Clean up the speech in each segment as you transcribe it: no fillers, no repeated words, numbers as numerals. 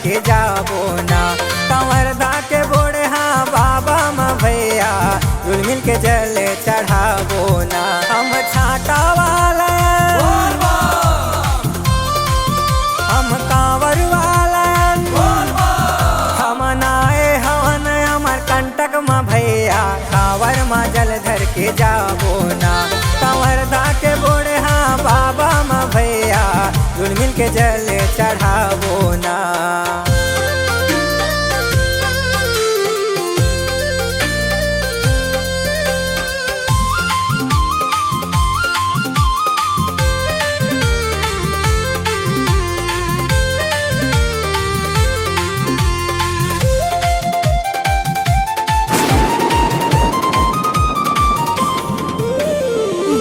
के जाबो ना। कंवर धा के बोड़े हाँ बाबा माँ भैया जुल मिल के जल चढ़ाबो ना। हम छाटा वाला हम कांवर वाला हम नाए हवन हमार कंटक माँ भैया कांवर माँ जल धर के जाबो ना। कंवर धा के बोड़े हाँ बाबा माँ भैया जुल मिल के जल चढ़ाबो ना।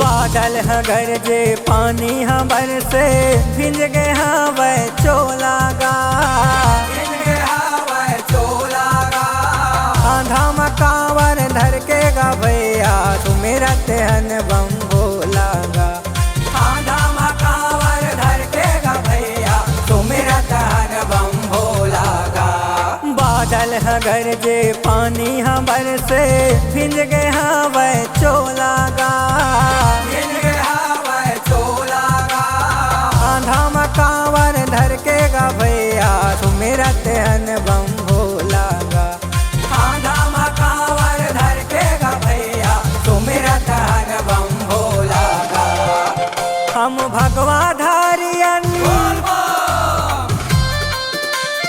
बादल गरजे पानी बरसे भिंज गए हवै चोलागा आंधा मकावर धर के गा भैया तू मेरा तेहन बम भोलागा। आंधा मकावर धर के गा भैया तू मेरा तेहन बम भोलागा। बादल गरजे पानी बरसे भिंज गए हवै चोलागा कांवर धर के गा भैया तू मेरा तेहन बम भोलागा। आंधा कांवर धर के गा भैया तू मेरा तेहन बम भोलागा। हम भगवा धारियन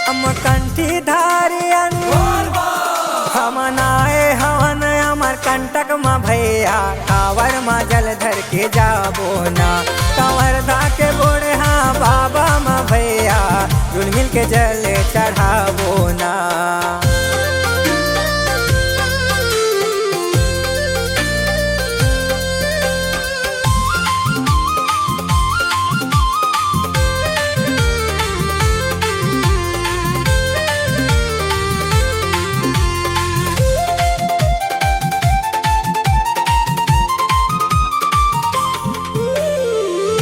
हम कंठी धारियन हम नाए हवन हमार कंटक माँ भैया कांवर माँ जल धर के जाबो ना। कंवर धा के बोड़े हाँ बाबा माँ भैया जुल मिल के जल चढ़ाबो ना।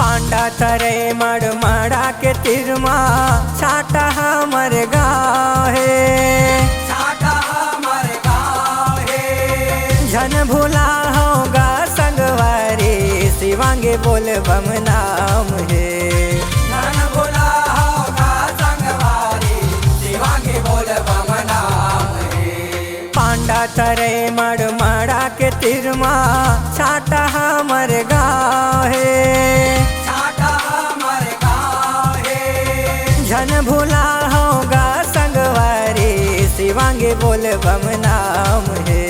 पांडा तरे मड़ मड़ा के तिरमा छाटा हमर गाँव है झन भूला होगा संगवारी शिवांगे बोल बम नाम है। झन भूला होगा संगवारी शिवांगे बोल बम नाम है। पांडा तरे मड़ मड़ा के तिरमा छाटा हमर गाँव है झन भूला होगा संगवारी शिवांगे बोल बम नाम है।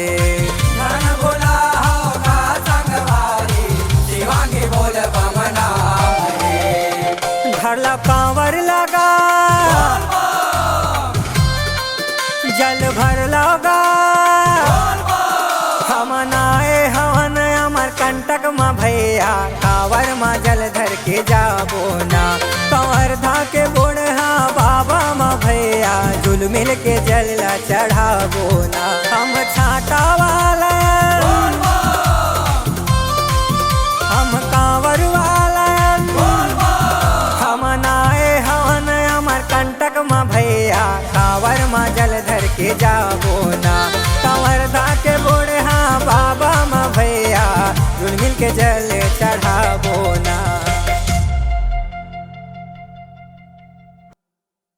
झन भूला होगा संगवारी शिवांगे बोल बम नाम है। धरला कांवर लगा जल भर लगा हम नाए हवन हमार कंटक माँ भैया कांवर माँ जल धर के जाबो ना। कंवर धा के बोड़े हाँ बाबा माँ भैया जुल मिल के जल चढ़ाबो ना। हम छाटा वाला हम कांवर वाला हम नाए हवन हमार कंटक माँ भैया कांवर माँ जल धर के जाबो ना। कंवर धा के बोड़े हाँ बाबा माँ भैया जुल मिल के जल चढ़ाबो ना।